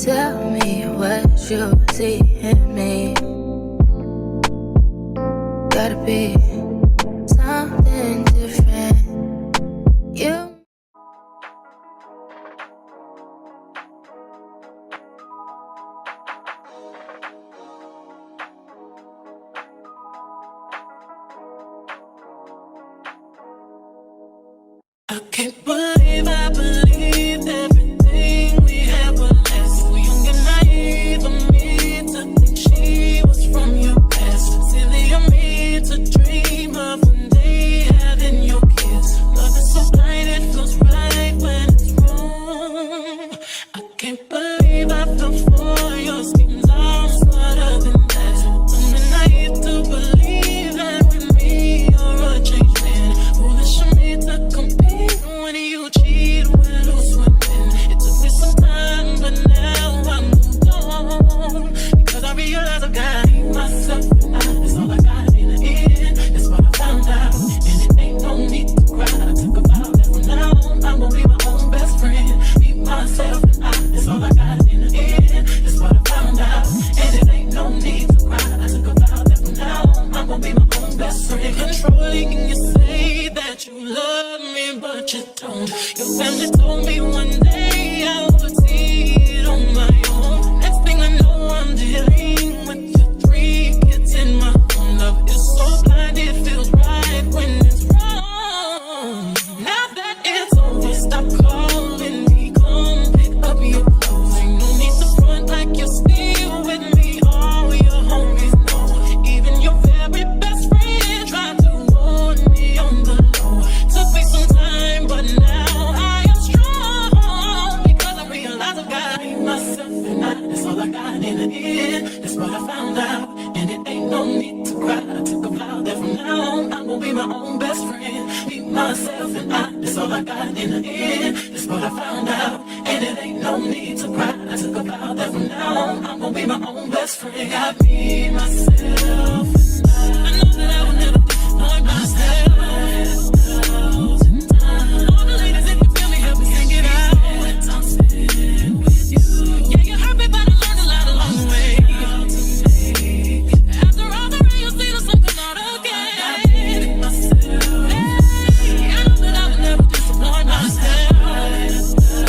Tell me what you see in me. Gotta be something different. You I can't believe I believed everything we had was last. So young and naive of me to think she was from your past. Silly of me to dream of one day having your kids. Love is so blind, it feels right when it's wrong. I can't believe I fell for your schemes. I'm smarter than that. Young and naive to believe that with me you're a changed man. Foolish of me to compete when you cheat, when you swimming. It took me some time, but now I'm moved on. Because I realize I got myself and that's all I got in the end. That's what I found out, and it ain't no need to cry. I took a vow that from now on I'm gonna be my own best friend. Be myself and that's all I got in the end. That's what I found out, and it ain't no need to cry. I took a vow that from now on I'm gonna be my own best friend. Controlling, you say that you love me, but you don't. Your family told me one day I would see it on my own. Next thing I know, I'm dealing with your 3 kids in my own. Love is so blind, it feels right when it's wrong. Now that it's over, stop calling me. Come pick up your clothes. Ain't no need to front like you're still with me. All your homies know. Even your very best friend tried to warn me on the low. Took me some time, but now I am strong. Because I realize I got myself and that's all I got in the end. That's what I found out, and it ain't no need to cry. I took a vow that from now on I'm gonna be my own best friend. Be myself and that's all I got in the end. That's what I found out, and it ain't no need to cry. I took a vow that from now on I'm gonna be my own best friend. Got me, myself, and I know that I will never disappoint myself. All the ladies, if you feel me, help me sing it out. I'm sitting with you. Yeah, you hurt me, but I learned a lot along the way. After all the rain, you'll see the sun come out again. Hey, I know that I will never disappoint myself.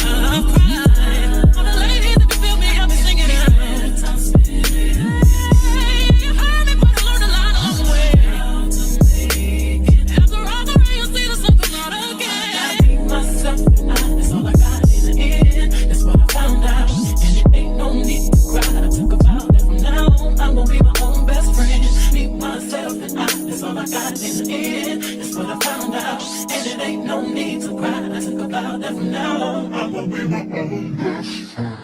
I'm crying. All the ladies, if you feel me, help me sing it out. I'm sitting with you. You hurt me, but I learned a lot along the way. After all the rain, you'll see the sun come out again. I be myself and that's all I got in the end. That's what I found out, and it ain't no need to cry. I took a vow that from now on I'm gonna be my own best friend. Be myself and that's all I got in the end. That's what I found out, and it ain't no need to cry. I took a vow that from now on I'm gonna be my own best friend.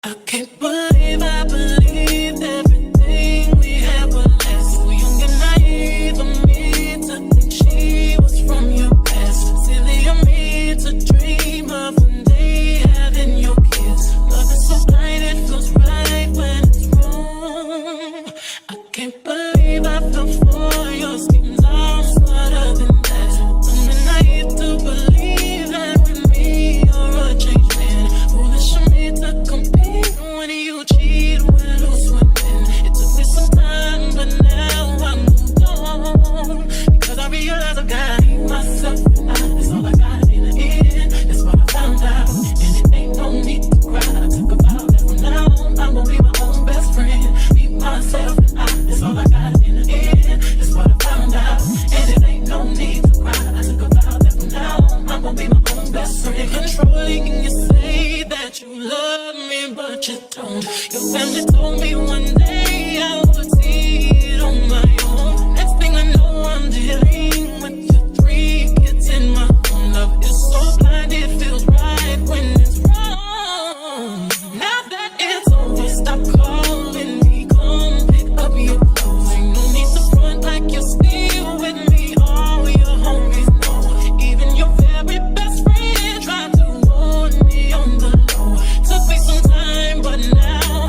I can't believe I believed everything we had was last. So young and naive of me to think she was from your past. Silly of me to dream of one day having your kids. Love is so blind, it feels right when it's wrong. I can't believe I fell for your schemes. I'm smarter than that. Young and naive to believe that with me you're a changed man. Foolish of me to compete when you cheat, when you swimming. It took me some time, but now I'm moved on. Because I realize I got myself and that's all I got in the end. That's what I found out, and it ain't no need to cry. I took a vow that from now on I'm gonna be my own best friend. Be myself and that's all I got in the end. That's what I found out, and it ain't no need to cry. I took a vow that from now on I'm gonna be my own best friend. Controlling, you say that you love me, but you don't. Your family told me one day I would see it on my own. Next thing I know, I'm dealing with your 3 kids in my own. Love is so blind, it feels right when it's wrong. Now that it's over, stop calling me. Come pick up your clothes. Ain't no need to front like you're still with me. All your homies know. Even your very best friend tried to warn me on the low. Took me some time, but now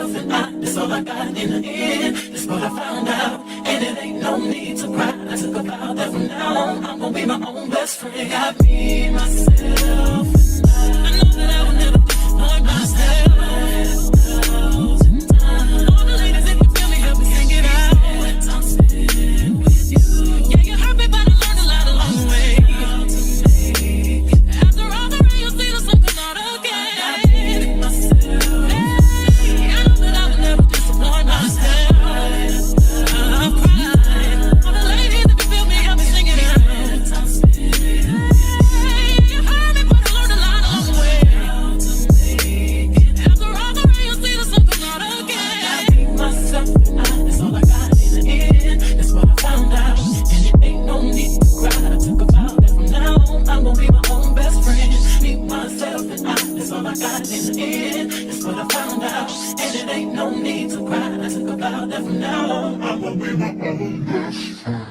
myself and I, that's all I got in the end. That's what I found out, and it ain't no need to cry. I took a vow that from now on, I'm gonna be my own best friend. Got me, myself, and I know that I will never disappoint myself. All the ladies, if you feel me, help me sing it out. I'm spent with you. Yeah, you hurt me, but I learned a lot along the way. After all the rain, you'll see the sun come out again. I know that I will never disappoint myself. I've cried. All the ladies, if you feel me, help me sing it out. You heard me, but I learned a lot along the way. After all the rain, you'll see the sun come out again. I beat myself and that's all I got in the end. That's what I found out, and it ain't no need to cry. I took a vow that from now on, I'm gonna be my own best friend. Beat myself and that's all I got in the end. That's what I found out, and it ain't no need to cry. I took a vow that from now on, I'm gonna be my own best friend.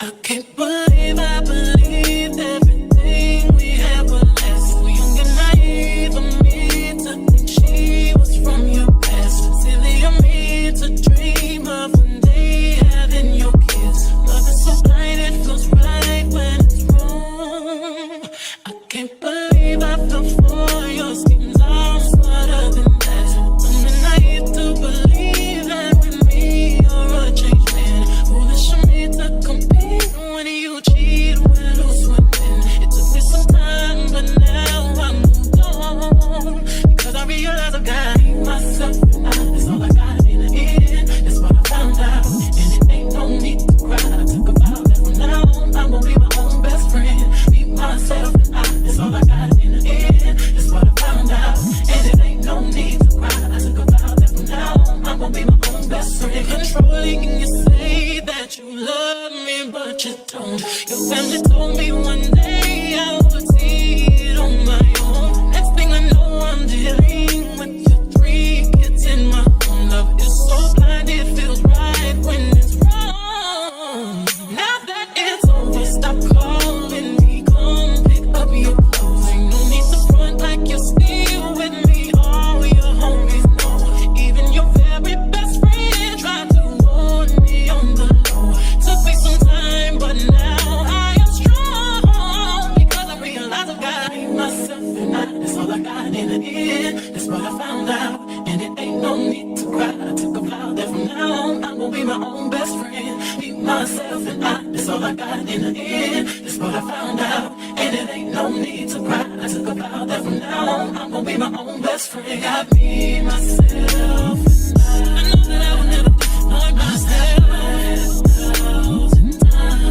I can't believe I believed everything we had was last. We young and naive of me to think she was from your past. Silly of me to dream of one day having your kids. Love is so blind, it feels right when it's wrong. I can't believe I fell for your schemes. I'm smarter than that. I'm naive to believe that with me you're a changed man. Foolish of me to compete when you cheat, when who's swimming. It took me some time, but now I moved on, because I realize I've got myself and that's all I got in the end. That's what I found out, and it ain't no need to cry. I took a vow that from now on, I'm gonna be my own best friend. Be myself and that's all I got in the end. That's what I found out, and it ain't no need to cry. I took a vow that from now on, I'm gonna be my own best friend. Controlling, you say that you love me, but you don't. Your family told me one day I would see it on my own. Next thing I know, I'm dealing with your 3 kids in my own. Love is so blind, it feels right when it's wrong. Now that it's over, stop calling me, come pick up your clothes. Ain't no need to front like you're still with me. All your homies know, even your very best friend tried to warn me on the low. Took me some time, but now I am strong, because I realize I've got myself and that's all I got in the end. That's what I found out, and it ain't no need to cry. I took a vow that from now on, I'm gonna be my own best friend. Be myself and that's all I got in the end. That's what I found out, and it ain't no need to cry. I took a vow that from now on, I'm gonna be my own best friend. Got me, myself, and I know that I will never disappoint myself.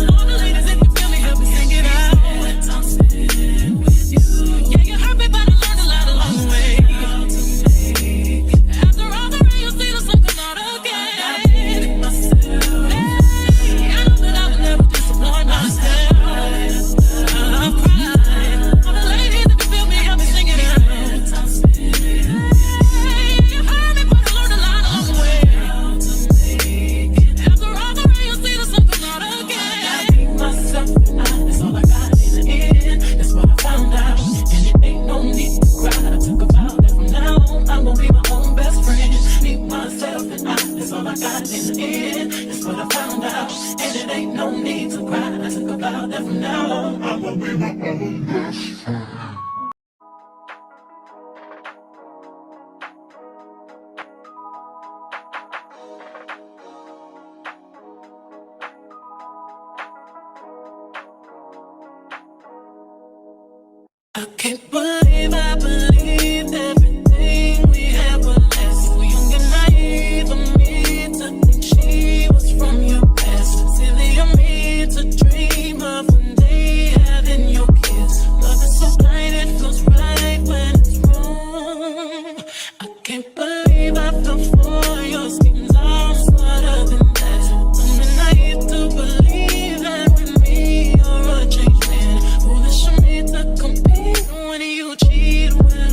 All the ladies, if you feel me, help me sing it out. I'm spent with you. Yeah, you hurt me, but I learned a lot along the way. After all the rain, you'll see the sun come out again. I know that I will never disappoint myself. I've cried. All the ladies, if you feel me, help me sing it out. I'm spent. You heard me, but I learned a lot along the way. After all the rain, you'll see the sun come out again. I beat myself and that's all I got in the end. That's what I found out, and it ain't no need to cry. I took a vow that from now on, I'm gonna be my own best friend. Be myself and that's all I got in the end. That's what I found out, and it ain't no need to cry. I took a vow that from now on, I'm gonna be my own best friend. I can't believe I believed everything we had was last. We young and naive of me to think she was from your past. Silly of me to dream of one day having your kids. Love is so blind, it feels right when it's wrong. I can't believe I fell for your schemes. I'm smarter than that. I'm naive to believe that with me you're a changed man. Foolish of me to compete when you cheat, when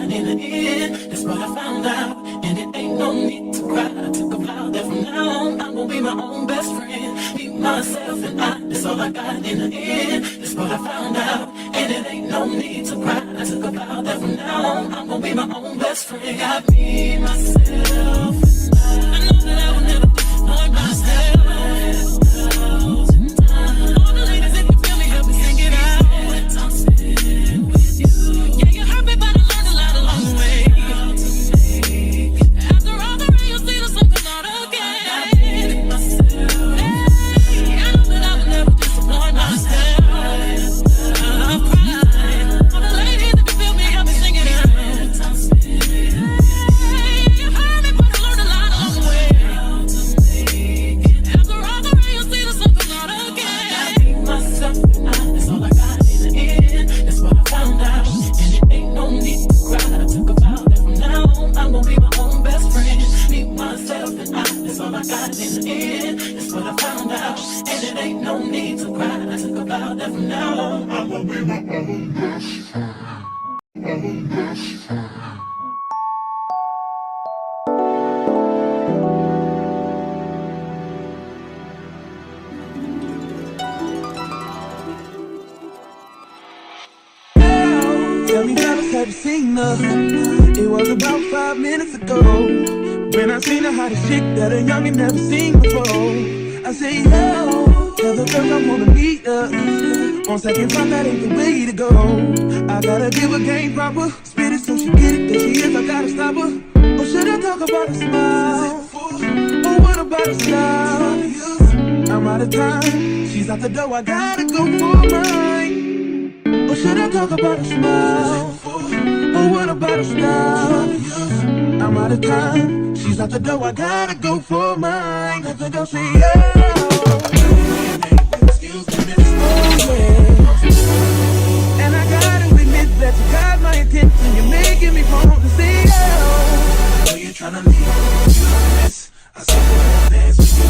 got in the end. That's what I found out, and it ain't no need to cry. I took a vow that from now on I'm gonna be my own best friend. Me, myself, and I. That's all I got in the end. That's what I found out, and it ain't no need to cry. I took a vow that from now on I'm gonna be my own best friend. Got me, myself, and I. I know that I will never disappoint myself. All the ladies, if you feel me, help me sing it out. I'm sitting with you. Yeah, you hurt me, but I learned a lot along the way. After all the rain, you see the sun come out again. Hey, I know that I will never disappoint myself. I'm crying. All the ladies, if you feel me, help me sing it out. I'm sitting. Hey, you hurt me, but I learned a lot along the way. After all the rain, you see the sun come out again. I be myself and I. That's all I got in the end. That's what I found out, and it ain't no need to cry. I took a vow that from now on I'm gonna be my own best friend. Me, myself, and I. That's all I got in the end. That's what I found out, and it ain't no need to cry. I took a vow that from now on I'm gonna be my own best friend. Tell me, fellas, have you seen her? It was about 5 minutes ago when I seen the hottest chick that a youngin' never seen before. I say, yo, tell the girls I wanna meet her. On second thought, that ain't the way to go. I gotta give her game proper, spit it so she get it. There she is, I gotta stop her. Or should I talk about her smile? Or what about her style? I'm out of time, she's out the door, I gotta go for mine. Or should I talk about her smile? Or what about her style? I'm out of time, she's out the door, I gotta go for mine. Let the girl say, yeah. Excuse me, miss. Oh, yeah. And I gotta admit that you got my attention. You're making me want to say, oh. I know you're trying to leave, miss. I saw you dance with you.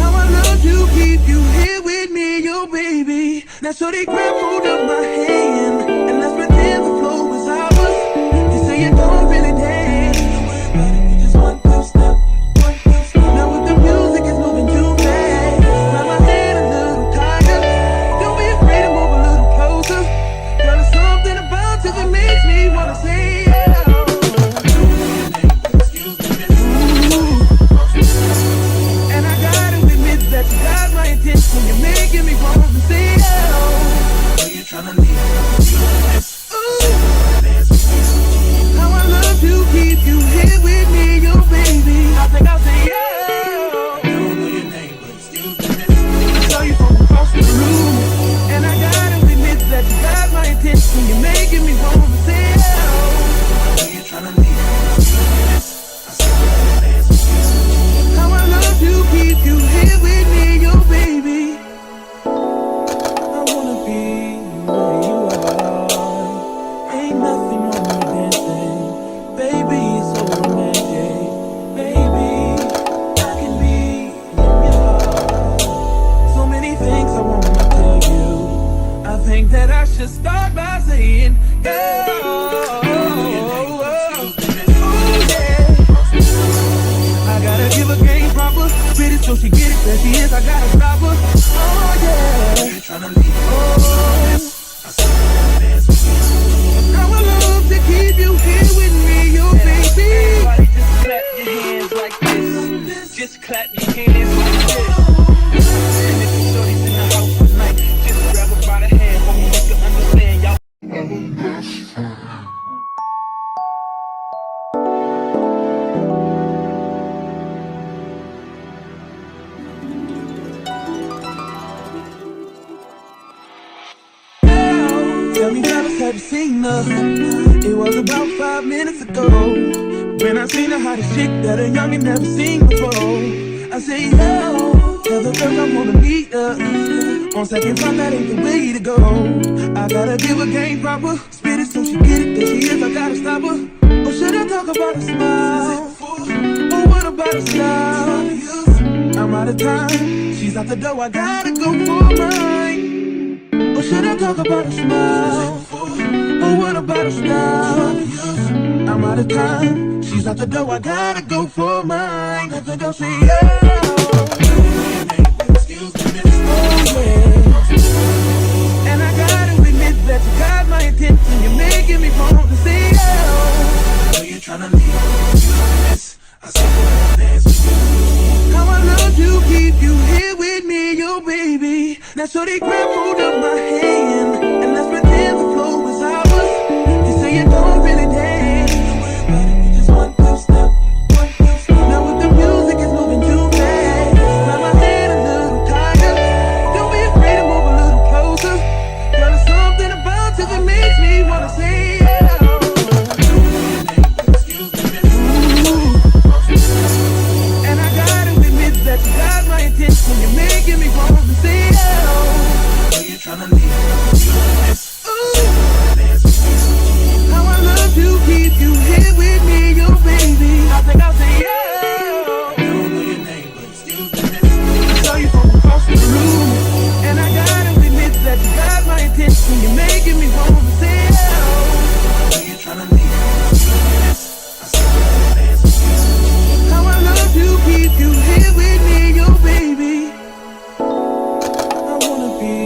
How I love to keep you here with me, yo, baby. Now, so they grab hold of my hand, and let's pretend the flow is ours. You say you don't really dance. Don't worry about it, we just one, two step. Now, with the music, it's moving too fast. Now, my head a little tired. Don't be afraid to move a little closer. Girl, there's something about you that makes me wanna say, yeah. Excuse me, miss. And I gotta admit that you got my attention. You're making me want to say, oh. You're trying to leave, how I love to keep you here with me, yo, baby. I think I'll say, yeah. I don't know your name, but excuse me, miss. I saw you from across the room, and I gotta admit that you got my attention. You're making me want to say, oh. You're trying to leave, how I love to keep you here with me, yo, baby. I wanna be where you are. Ain't nothing wrong with dancing, baby. It's so romantic, baby. I can be in your heart. So many things I wanna tell you. I think that I should start by saying, girl. I gotta give her game proper, spit it so she get it. There she is, I gotta stop her. Oh yeah. You're tryna leave. Oh, I saw you dance with you. How I love to keep you here with me, yo, baby. Everybody just clap your hands like this. Just clap your hands like this. And if you shorty's in the house tonight, just grab her by the hand, homie, make her understand, y'all. Tell me, fellas, have you seen her? It was about 5 minutes ago when I seen the hottest chick that a youngin' never seen before. I say, yo, tell the girls I wanna meet her. On second thought, that ain't the way to go. I gotta give her game proper, spit it so she get it. There she is, I gotta stop her. Or should I talk about her smile? Or what about her style? I'm out of time, she's out the door, I gotta go for mine. Or should I talk about her smile? Or what about her style? I'm out of time. She's out the door, I gotta go for mine. I think I'll say yeah. Excuse me, miss. Oh yeah. And I gotta admit that you got my attention. You're making me want to say yeah. I know you're trying to leave, miss. I said I'll dance with you. How I love to keep you here with me, yo baby. Now so they grab hold of my hand and let's pretend the flow is ours. You say you don't really dance. Don't worry about it, we just one step, one step. Now with the music is moving too fast. Grab my hand a little tighter. Don't be afraid to move a little closer. Girl, there's something about you that makes me wanna say yeah. And I gotta admit that you got my attention. You're making me want to say oh. Are you trying to leave? How I love to keep you here with me, yo baby. I think I'll say yeah. I don't know your name, but excuse me, miss. I saw you from across the room. And I gotta admit that you got my attention. You're making me want to say oh. Are you trying to leave? How I love to keep you here with me, yo baby. I wanna be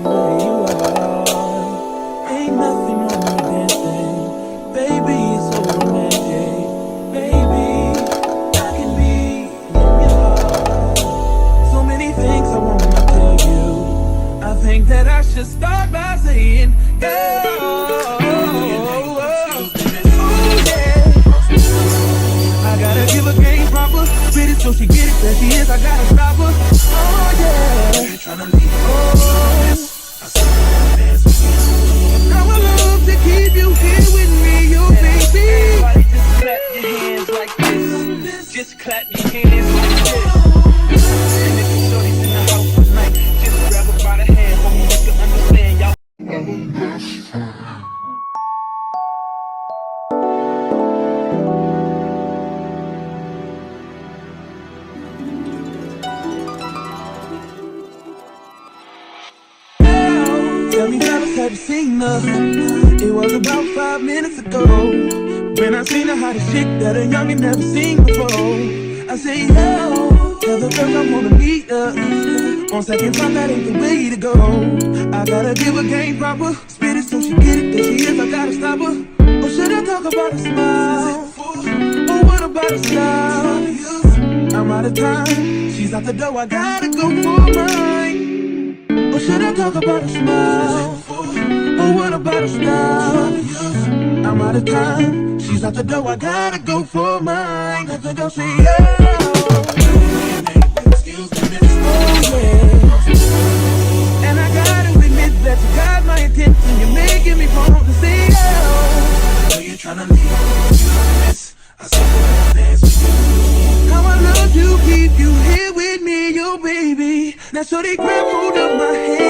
where you are. Ain't nothing wrong with dancing. Baby, it's so romantic. Baby, I can be in your heart. So many things I wanna tell you. I think that I should start by saying, yeah. I gotta give her game proper. Spit it so she get it. There she is, I gotta stop her. Oh yeah. You're tryna leave. Oh. How I love to keep you here with me, you baby. Everybody just clap your hands like this. Just clap your hands like this. And if your shorty's in the house tonight, just grab her by the hand. Homie, you can understand y'all. Tell me that have you seen her? It was about 5 minutes ago when I seen her hottest chick that a youngin' never seen before. I say yo, tell the girls I wanna meet her. On second thought, that ain't the way to go. I gotta give her game proper. Spit it so she get it. There she is, I gotta stop her. Or should I talk about her smile? Or what about her style? I'm out of time. She's out the door, I gotta go for mine. Or should I talk about her smile? Or what about her style? I'm out of time. She's out the door, I gotta go for mine. I think I'll say yeah. Excuse me, miss. Oh yeah. And I gotta admit that you got my attention. You're making me want to say yeah. Are you trying to leave? Miss, I said I'll dance with you. How I love to keep you here with me, yo baby. Now so they grab hold of my hand